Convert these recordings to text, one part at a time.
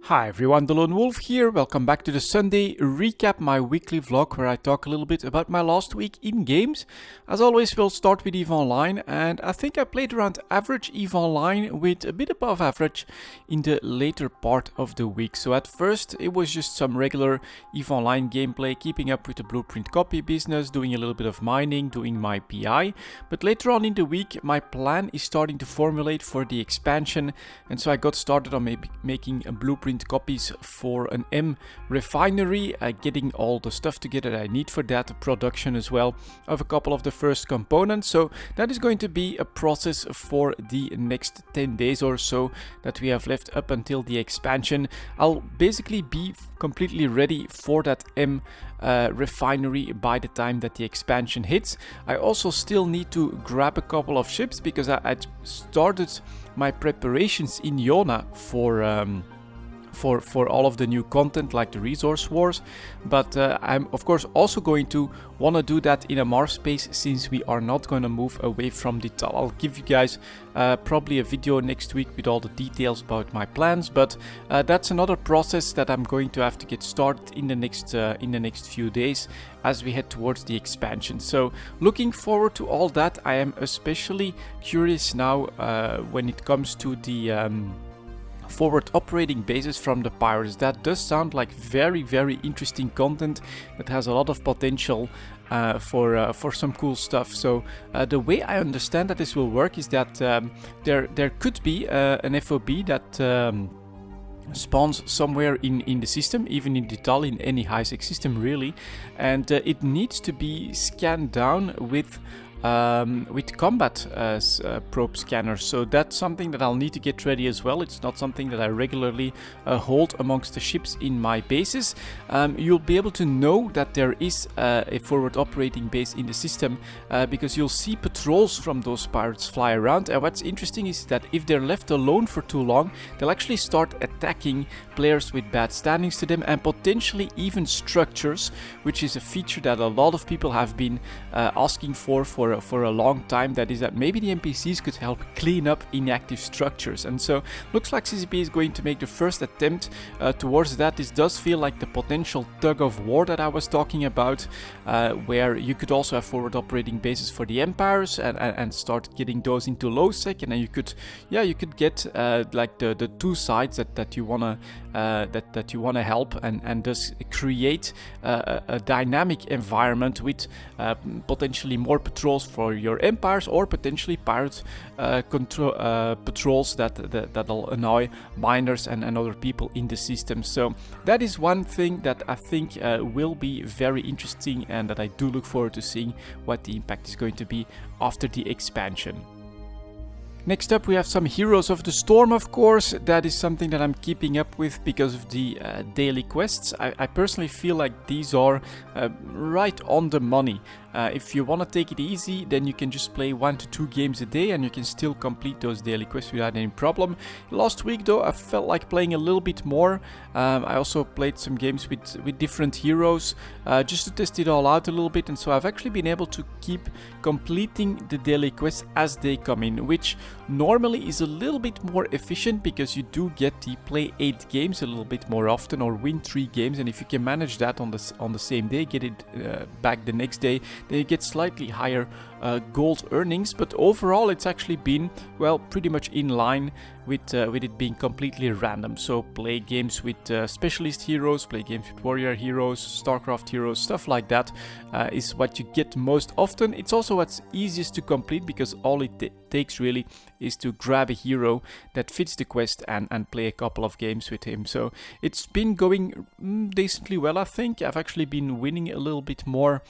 Hi everyone, delonewolf here. Welcome back to the Sunday recap, my weekly vlog where I talk a little bit about my last week in games. As always, we'll start with EVE Online, and I think I played around average EVE Online with a bit above average in the later part of the week. So at first it was just some regular EVE Online gameplay, keeping up with the blueprint copy business, doing a little bit of mining, doing my PI. But later on in the week my plan is starting to formulate for the expansion, and so I got started on making a blueprint copies for an M refinery, getting all the stuff together that I need for that, production as well of a couple of the first components. So that is going to be a process for the next 10 days or so that we have left up until the expansion. I'll basically be completely ready for that M refinery by the time that the expansion hits. I also still need to grab a couple of ships because I started my preparations in Iona for all of the new content like the resource wars, but I'm of course also going to want to do that in a Mars space since we are not going to move away from the Tal. I'll give you guys probably a video next week with all the details about my plans, but that's another process that I'm going to have to get started in the next few days as we head towards the expansion. So looking forward to all that. I am especially curious now when it comes to the forward operating bases from the pirates. That does sound like very interesting content that has a lot of potential for some cool stuff. So the way I understand that this will work is that there could be an FOB that spawns somewhere in the system, even in the Tal, in any high-sec system really, and it needs to be scanned down with combat probe scanners. So that's something that I'll need to get ready as well. It's not something that I regularly hold amongst the ships in my bases. You'll be able to know that there is a forward operating base in the system because you'll see patrols from those pirates fly around, and what's interesting is that if they're left alone for too long, they'll actually start attacking players with bad standings to them, and potentially even structures, which is a feature that a lot of people have been asking for a long time. That is that maybe the NPCs could help clean up inactive structures, and so looks like CCP is going to make the first attempt towards that. This does feel like the potential tug of war that I was talking about, where you could also have forward operating bases for the empires and start getting those into low sec, and then you could get like the two sides that you wanna help, and thus create a dynamic environment with potentially more patrols for your empires, or potentially pirate patrols that'll annoy miners and other people in the system. So that is one thing that I think will be very interesting, and that I do look forward to seeing what the impact is going to be after the expansion. Next up we have some Heroes of the Storm, of course. That is something that I'm keeping up with because of the daily quests. I personally feel like these are right on the money. If you want to take it easy, then you can just play 1 to 2 games a day and you can still complete those daily quests without any problem. Last week though, I felt like playing a little bit more. I also played some games with different heroes just to test it all out a little bit, and so I've actually been able to keep completing the daily quests as they come in, which normally is a little bit more efficient because you do get to play 8 games a little bit more often, or win 3 games, and if you can manage that on the same day, get it back the next day, then you get slightly higher gold earnings. But overall it's actually been, well, pretty much in line with it being completely random. So play games with specialist heroes, play games with warrior heroes, StarCraft heroes, stuff like that is what you get most often. It's also what's easiest to complete because all it takes really is to grab a hero that fits the quest and play a couple of games with him. So it's been going decently well, I think. I've actually been winning a little bit more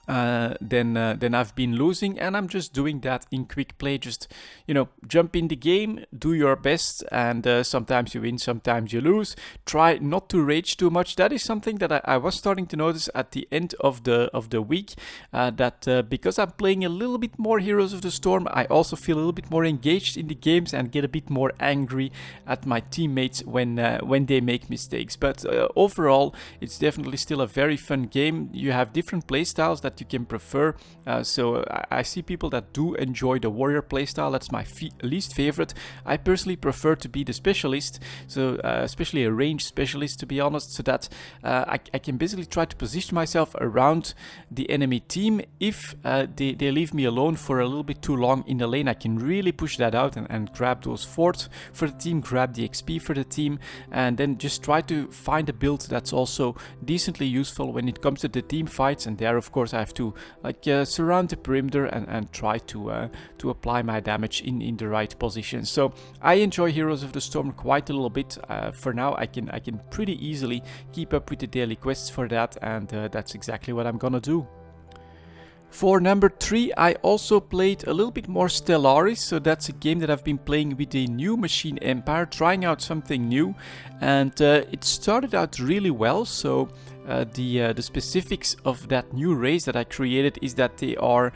then I've been losing, and I'm just doing that in quick play. Just, you know, jump in the game, do your best, and sometimes you win, sometimes you lose. Try not to rage too much. That is something that I was starting to notice at the end of the week, that because I'm playing a little bit more Heroes of the Storm, I also feel a little bit more engaged in the games and get a bit more angry at my teammates when they make mistakes. But overall, it's definitely still a very fun game. You have different playstyles that that you can prefer. So I see people that do enjoy the warrior playstyle. That's my least favorite. I personally prefer to be the specialist, so especially a range specialist, to be honest, so that I can basically try to position myself around the enemy team. If they leave me alone for a little bit too long in the lane, I can really push that out and grab those forts for the team, grab the XP for the team, and then just try to find a build that's also decently useful when it comes to the team fights. And there, of course, I have to like surround the perimeter and try to apply my damage in the right position. So I enjoy Heroes of the Storm quite a little bit. For now, I can pretty easily keep up with the daily quests for that, and that's exactly what I'm gonna do. For number 3, I also played a little bit more Stellaris, so that's a game that I've been playing with a new machine empire, trying out something new, and it started out really well. So the specifics of that new race that I created is that they are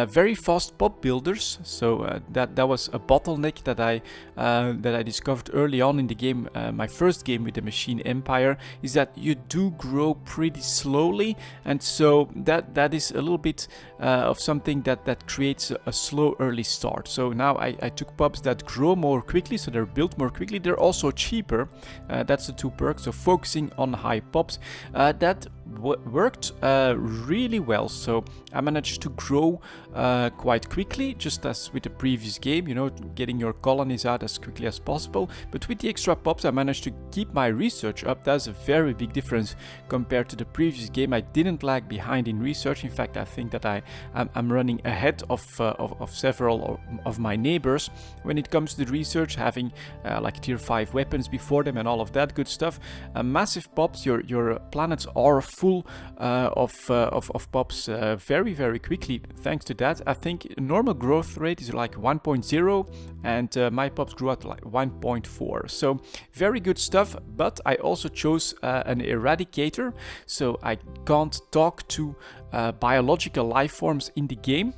very fast pop builders. So that was a bottleneck that I discovered early on in the game. My first game with the machine empire is that you do grow pretty slowly, and so that is a little bit of something that creates a slow early start. So now I took pops that grow more quickly, so they're built more quickly. They're also cheaper. That's the 2 perks. So focusing on high pops, that worked really well. So I managed to grow quite quickly, just as with the previous game, you know, getting your colonies out as quickly as possible. But with the extra pops, I managed to keep my research up. That's a very big difference compared to the previous game. I didn't lag behind in research. In fact, I think that I'm running ahead of several of my neighbors when it comes to the research, having like tier 5 weapons before them and all of that good stuff. Massive pops. Your planets are full of pops very, very quickly. Thanks to that, I think normal growth rate is like 1.0, and my pops grew at like 1.4. So very good stuff. But I also chose an eradicator, so I can't talk to biological life forms in the game.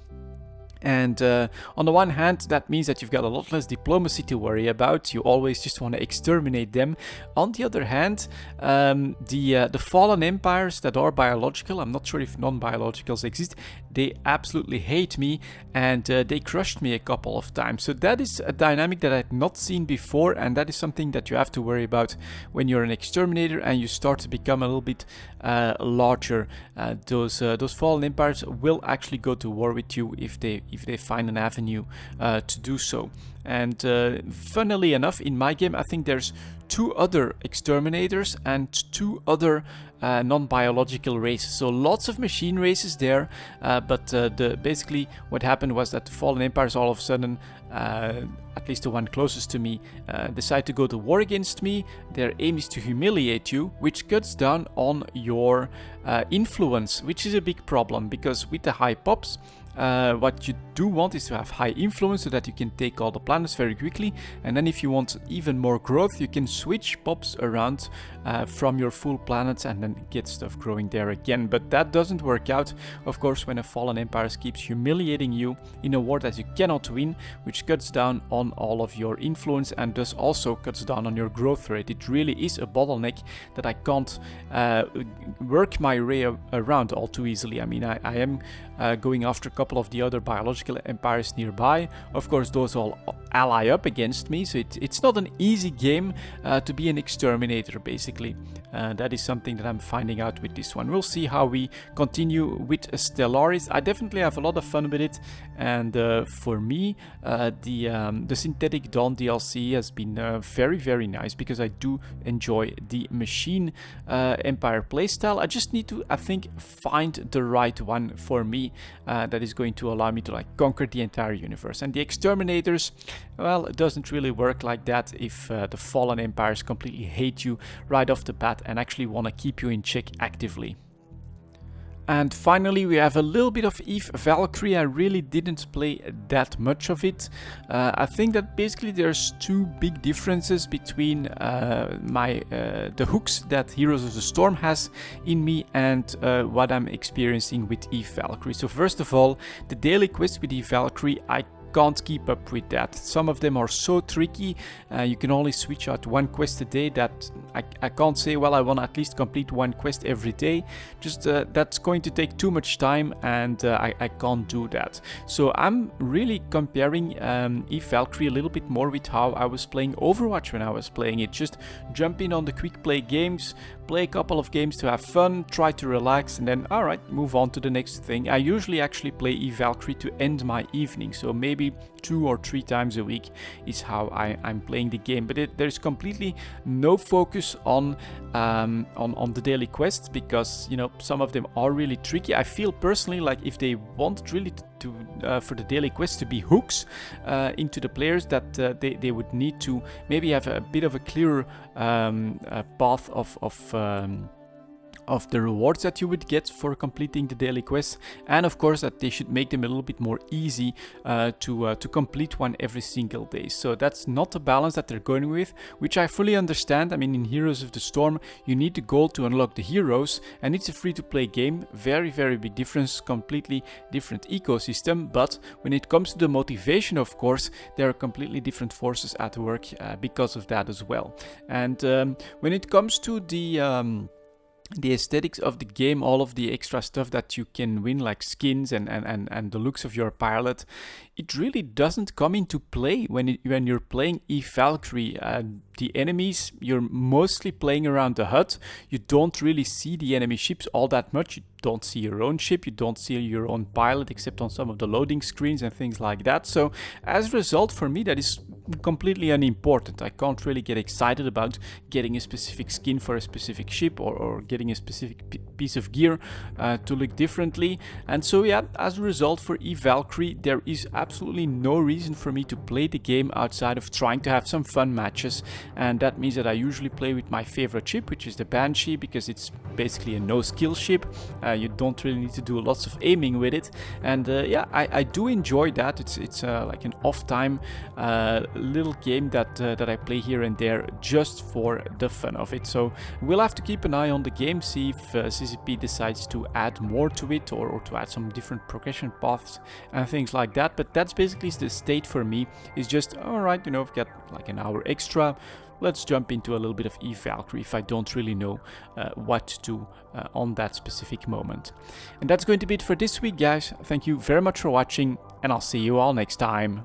And on the one hand, that means that you've got a lot less diplomacy to worry about. You always just want to exterminate them. On the other hand, the fallen empires that are biological, I'm not sure if non-biologicals exist, they absolutely hate me, and they crushed me a couple of times. So that is a dynamic that I've not seen before, and that is something that you have to worry about when you're an exterminator and you start to become a little bit larger. Those fallen empires will actually go to war with you if they find an avenue to do so. And funnily enough, in my game, I think there's 2 other exterminators and 2 other non-biological races. So lots of machine races there, but basically what happened was that the fallen empires all of a sudden, at least the one closest to me, decide to go to war against me. Their aim is to humiliate you, which cuts down on your influence, which is a big problem, because with the high pops, what you do want is to have high influence so that you can take all the planets very quickly, and then if you want even more growth, you can switch pops around from your full planets and then get stuff growing there again. But that doesn't work out, of course, when a fallen empire keeps humiliating you in a war that you cannot win, which cuts down on all of your influence and thus also cuts down on your growth rate. It really is a bottleneck that I can't work my way around all too easily. I mean, I am going after a couple of the other biological empires nearby. Of course, those all ally up against me, so it's not an easy game to be an exterminator, basically. That is something that I'm finding out with this one. We'll see how we continue with Stellaris. I definitely have a lot of fun with it, and for me, the Synthetic Dawn DLC has been very, very nice, because I do enjoy the machine empire playstyle. I just need to, I think, find the right one for me that is going to allow me to like conquer the entire universe. And the exterminators, well, it doesn't really work like that if the fallen empires completely hate you right off the bat and actually want to keep you in check actively. And finally, we have a little bit of Eve Valkyrie. I really didn't play that much of it. I think that basically there's 2 big differences between the hooks that Heroes of the Storm has in me and what I'm experiencing with Eve Valkyrie. So first of all, the daily quest with Eve Valkyrie, I can't keep up with that. Some of them are so tricky. You can only switch out 1 quest a day that I can't say, well, I want to at least complete one quest every day. Just that's going to take too much time, and I can't do that. So I'm really comparing Eve Valkyrie a little bit more with how I was playing Overwatch when I was playing it. Just jump in on the quick play games, play a couple of games to have fun, try to relax, and then alright, move on to the next thing. I usually actually play Eve Valkyrie to end my evening, so maybe 2 or 3 times a week is how I'm playing the game. But there's completely no focus on the daily quests, because you know, some of them are really tricky. I feel personally like if they want really for the daily quests to be hooks into the players, that they would need to maybe have a bit of a clearer path of the rewards that you would get for completing the daily quests, and of course that they should make them a little bit more easy to complete one every single day. So that's not a balance that they're going with, which I fully understand. I mean, in Heroes of the Storm you need the gold to unlock the heroes, and it's a free-to-play game, very big difference, completely different ecosystem. But when it comes to the motivation, of course there are completely different forces at work because of that as well. And when it comes to the aesthetics of the game, all of the extra stuff that you can win, like skins and the looks of your pilot, it really doesn't come into play when you're playing Eve Valkyrie. The enemies, you're mostly playing around the HUD. You don't really see the enemy ships all that much. You don't see your own ship, you don't see your own pilot except on some of the loading screens and things like that. So as a result, for me, that is completely unimportant. I can't really get excited about getting a specific skin for a specific ship, or getting a specific piece of gear to look differently. And so yeah, as a result, for Eve Valkyrie there is absolutely no reason for me to play the game outside of trying to have some fun matches. And that means that I usually play with my favorite ship, which is the Banshee, because it's basically a no skill ship. You don't really need to do lots of aiming with it, and yeah, I do enjoy that. It's like an off time little game that I play here and there just for the fun of it. So we'll have to keep an eye on the game, see if CCP decides to add more to it, or to add some different progression paths and things like that. But that's basically the state for me. Is just, alright, you know, I've got like an hour extra, let's jump into a little bit of Eve Valkyrie if I don't really know what to do on that specific moment. And that's going to be it for this week, guys. Thank you very much for watching, and I'll see you all next time.